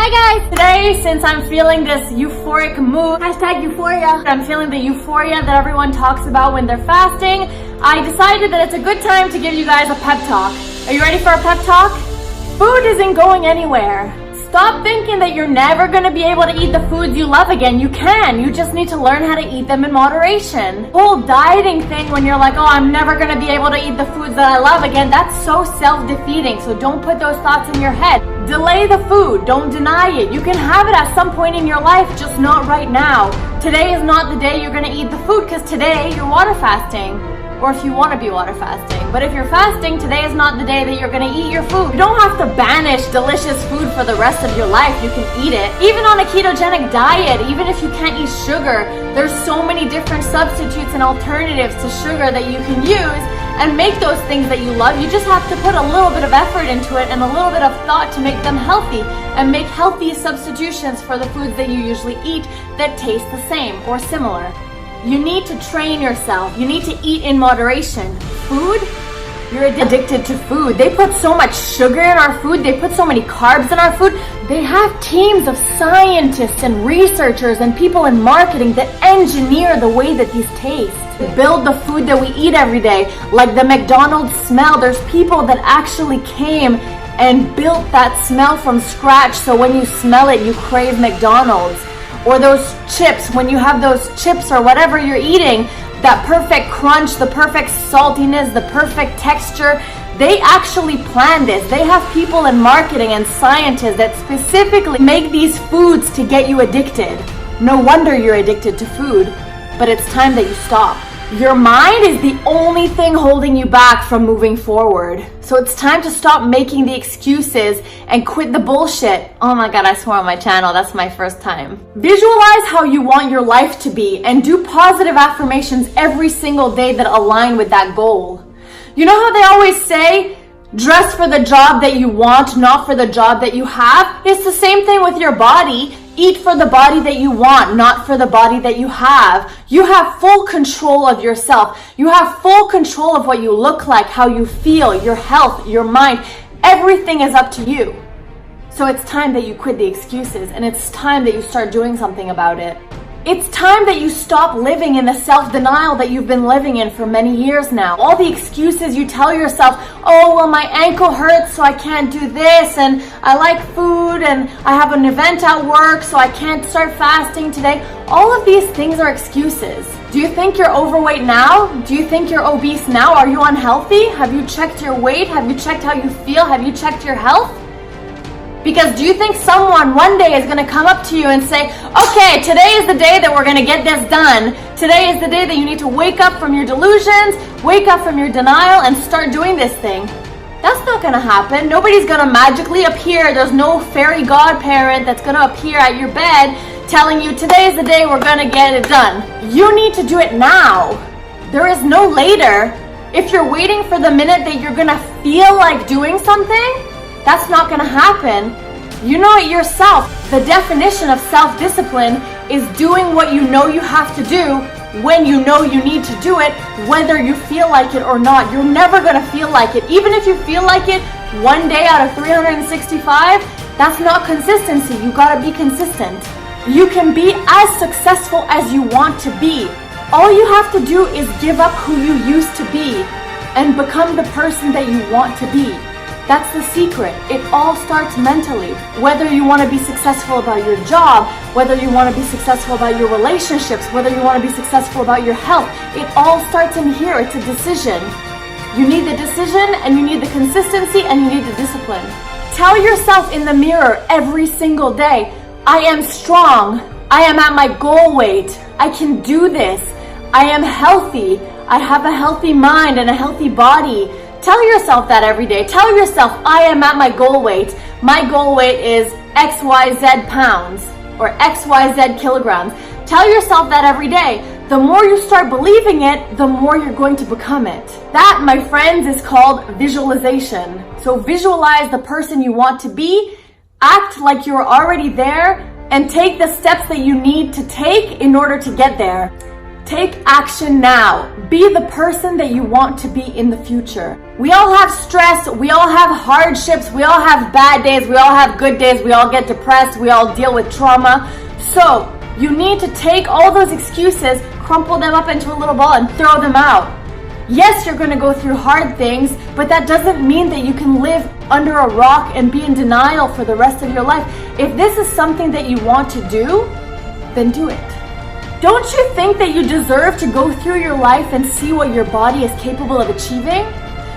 Hi guys! Today, since I'm feeling this euphoric mood, hashtag euphoria, I'm feeling the euphoria that everyone talks about when they're fasting, I decided that it's a good time to give you guys a pep talk. Are you ready for a pep talk? Food isn't going anywhere. Stop thinking that you're never going to be able to eat the foods you love again. You can. You just need to learn how to eat them in moderation. The whole dieting thing when you're like, oh, I'm never going to be able to eat the foods that I love again, that's so self-defeating. So don't put those thoughts in your head. Delay the food. Don't deny it. You can have it at some point in your life, just not right now. Today is not the day you're going to eat the food because today you're water fasting. Or if you want to be water fasting. But if you're fasting, today is not the day that you're going to eat your food. You don't have to banish delicious food for the rest of your life. You can eat it. Even on a ketogenic diet, even if you can't eat sugar, there's so many different substitutes and alternatives to sugar that you can use and make those things that you love. You just have to put a little bit of effort into it and a little bit of thought to make them healthy and make healthy substitutions for the foods that you usually eat that taste the same or similar. You need to train yourself. You need to eat in moderation. Food, you're addicted to food. They put so much sugar in our food. They put so many carbs in our food. They have teams of scientists and researchers and people in marketing that engineer the way that these taste. They build the food that we eat every day. Like the McDonald's smell, there's people that actually came and built that smell from scratch. So when you smell it, you crave McDonald's. Or those chips, when you have those chips or whatever you're eating, that perfect crunch, the perfect saltiness, the perfect texture, they actually plan this. They have people in marketing and scientists that specifically make these foods to get you addicted. No wonder you're addicted to food, but it's time that you stop. Your mind is the only thing holding you back from moving forward. So it's time to stop making the excuses and quit the bullshit. Oh my God, I swore on my channel. That's my first time. Visualize how you want your life to be and do positive affirmations every single day that align with that goal. You know how they always say, dress for the job that you want, not for the job that you have? It's the same thing with your body. Eat for the body that you want, not for the body that you have. You have full control of yourself. You have full control of what you look like, how you feel, your health, your mind. Everything is up to you. So it's time that you quit the excuses and it's time that you start doing something about it. It's time that you stop living in the self-denial that you've been living in for many years now. All the excuses you tell yourself, oh, well, my ankle hurts, so I can't do this, and I like food, and I have an event at work, so I can't start fasting today. All of these things are excuses. Do you think you're overweight now? Do you think you're obese now? Are you unhealthy? Have you checked your weight? Have you checked how you feel? Have you checked your health? Because do you think someone one day is going to come up to you and say, okay, today is the day that we're going to get this done. Today is the day that you need to wake up from your delusions, wake up from your denial, and start doing this thing. That's not going to happen. Nobody's going to magically appear. There's no fairy godparent that's going to appear at your bed telling you today is the day we're going to get it done. You need to do it now. There is no later. If you're waiting for the minute that you're going to feel like doing something, that's not going to happen. You know it yourself. The definition of self-discipline is doing what you know you have to do when you know you need to do it, whether you feel like it or not. You're never going to feel like it. Even if you feel like it one day out of 365, that's not consistency. You got to be consistent. You can be as successful as you want to be. All you have to do is give up who you used to be and become the person that you want to be. That's the secret. It all starts mentally. Whether you want to be successful about your job, whether you want to be successful about your relationships, whether you want to be successful about your health, it all starts in here. It's a decision. You need the decision and you need the consistency and you need the discipline. Tell yourself in the mirror every single day, I am strong. I am at my goal weight. I can do this. I am healthy. I have a healthy mind and a healthy body. Tell yourself that every day. Tell yourself, I am at my goal weight. My goal weight is XYZ pounds or XYZ kilograms. Tell yourself that every day. The more you start believing it, the more you're going to become it. That, my friends, is called visualization. So visualize the person you want to be, act like you're already there, and take the steps that you need to take in order to get there. Take action now. Be the person that you want to be in the future. We all have stress, we all have hardships, we all have bad days, we all have good days, we all get depressed, we all deal with trauma. So you need to take all those excuses, crumple them up into a little ball and throw them out. Yes, you're going to go through hard things, but that doesn't mean that you can live under a rock and be in denial for the rest of your life. If this is something that you want to do, then do it. Don't you think that you deserve to go through your life and see what your body is capable of achieving?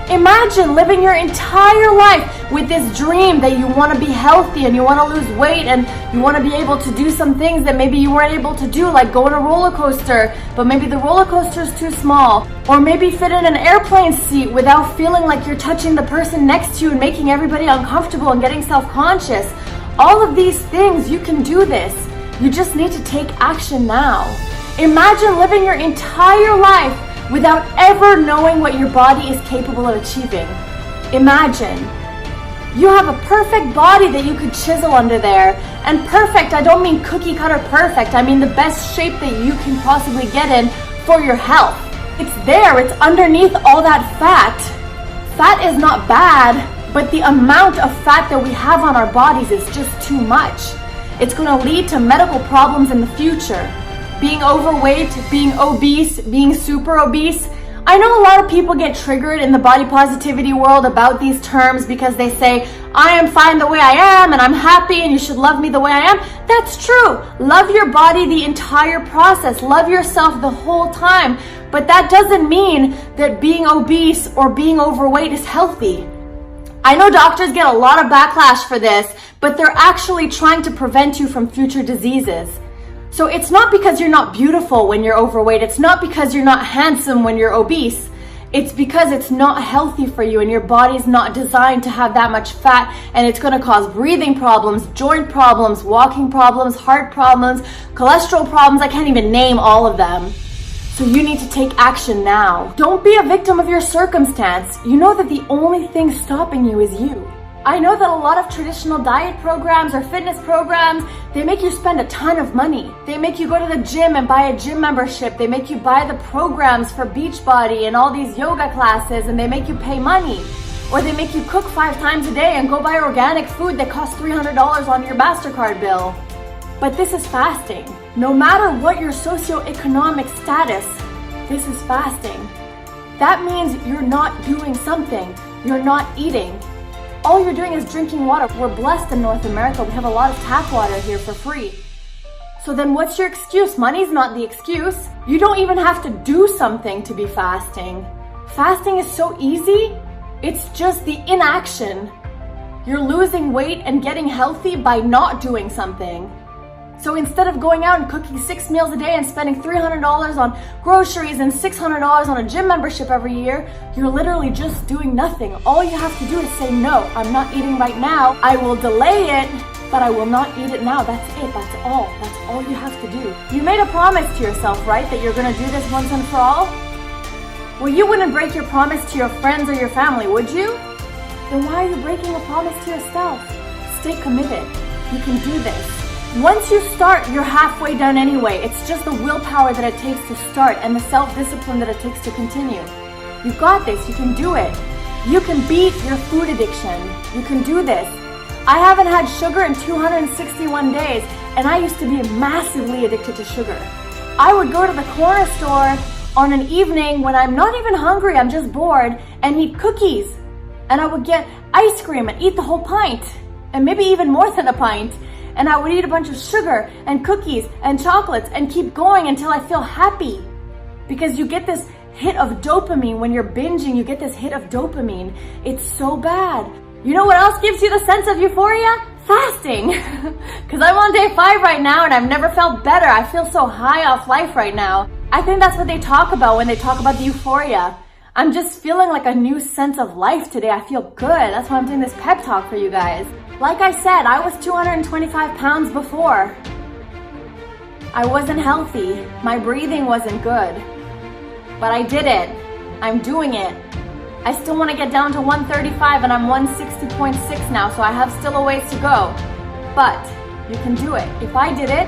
Imagine living your entire life with this dream that you want to be healthy and you want to lose weight and you want to be able to do some things that maybe you weren't able to do, like go on a roller coaster, but maybe the roller coaster is too small, or maybe fit in an airplane seat without feeling like you're touching the person next to you and making everybody uncomfortable and getting self-conscious. All of these things, you can do this. You just need to take action now. Imagine living your entire life without ever knowing what your body is capable of achieving. Imagine. You have a perfect body that you could chisel under there. And perfect, I don't mean cookie cutter perfect. I mean the best shape that you can possibly get in for your health. It's there, it's underneath all that fat. Fat is not bad, but the amount of fat that we have on our bodies is just too much. It's going to lead to medical problems in the future. Being overweight, being obese, being super obese. I know a lot of people get triggered in the body positivity world about these terms because they say, I am fine the way I am and I'm happy and you should love me the way I am. That's true. Love your body the entire process. Love yourself the whole time. But that doesn't mean that being obese or being overweight is healthy. I know doctors get a lot of backlash for this, but they're actually trying to prevent you from future diseases. So it's not because you're not beautiful when you're overweight. It's not because you're not handsome when you're obese. It's because it's not healthy for you and your body's not designed to have that much fat, and it's going to cause breathing problems, joint problems, walking problems, heart problems, cholesterol problems. I can't even name all of them. So you need to take action now. Don't be a victim of your circumstance. You know that the only thing stopping you is you. I know that a lot of traditional diet programs or fitness programs, they make you spend a ton of money. They make you go to the gym and buy a gym membership. They make you buy the programs for Beachbody and all these yoga classes, and they make you pay money. Or they make you cook 5 times a day and go buy organic food that costs $300 on your MasterCard bill. But this is fasting. No matter what your socioeconomic status, this is fasting. That means you're not doing something. You're not eating. All you're doing is drinking water. We're blessed in North America. We have a lot of tap water here for free. So then what's your excuse? Money's not the excuse. You don't even have to do something to be fasting. Fasting is so easy. It's just the inaction. You're losing weight and getting healthy by not doing something. So instead of going out and cooking 6 meals a day and spending $300 on groceries and $600 on a gym membership every year, you're literally just doing nothing. All you have to do is say, no, I'm not eating right now. I will delay it, but I will not eat it now. That's it. That's all. That's all you have to do. You made a promise to yourself, right? That you're going to do this once and for all? Well, you wouldn't break your promise to your friends or your family, would you? Then why are you breaking a promise to yourself? Stay committed. You can do this. Once you start, you're halfway done anyway. It's just the willpower that it takes to start and the self-discipline that it takes to continue. You got this. You can do it. You can beat your food addiction. You can do this. I haven't had sugar in 261 days, and I used to be massively addicted to sugar. I would go to the corner store on an evening when I'm not even hungry, I'm just bored, and eat cookies. And I would get ice cream and eat the whole pint, and maybe even more than a pint. And I would eat a bunch of sugar and cookies and chocolates and keep going until I feel happy. Because you get this hit of dopamine when you're binging, you get this hit of dopamine. It's so bad. You know what else gives you the sense of euphoria? Fasting. Because I'm on day 5 right now and I've never felt better. I feel so high off life right now. I think that's what they talk about when they talk about the euphoria. I'm just feeling like a new sense of life today. I feel good. That's why I'm doing this pep talk for you guys. Like I said, I was 225 pounds before. I wasn't healthy. My breathing wasn't good. But I did it. I'm doing it. I still want to get down to 135 and I'm 160.6 now, so I have still a ways to go. But you can do it. If I did it,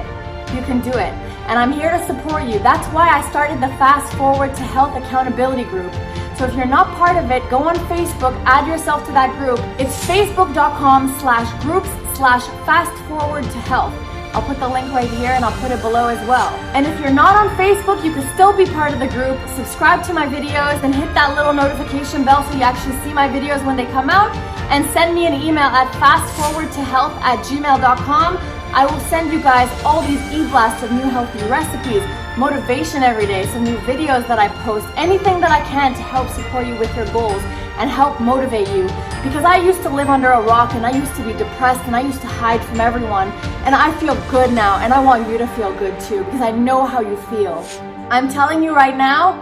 you can do it. and I'm here to support you. That's why I started the Fast Forward to Health Accountability Group. So if you're not part of it, go on Facebook, add yourself to that group. It's facebook.com/groups/fastforwardtohealth. I'll put the link right here and I'll put it below as well. And if you're not on Facebook, you can still be part of the group. Subscribe to my videos and hit that little notification bell so you actually see my videos when they come out. And send me an email at fastforwardtohealth@gmail.com. I will send you guys all these e-blasts of new healthy recipes, motivation every day, some new videos that I post, anything that I can to help support you with your goals and help motivate you. Because I used to live under a rock and I used to be depressed and I used to hide from everyone, and I feel good now, and I want you to feel good too because I know how you feel. I'm telling you right now,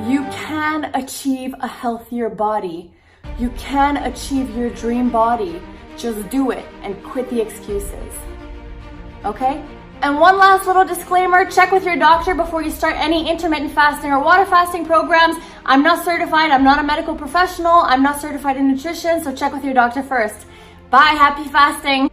you can achieve a healthier body. You can achieve your dream body. Just do it and quit the excuses. Okay? And one last little disclaimer, check with your doctor before you start any intermittent fasting or water fasting programs. I'm not certified, I'm not a medical professional, I'm not certified in nutrition, so check with your doctor first. Bye, happy fasting.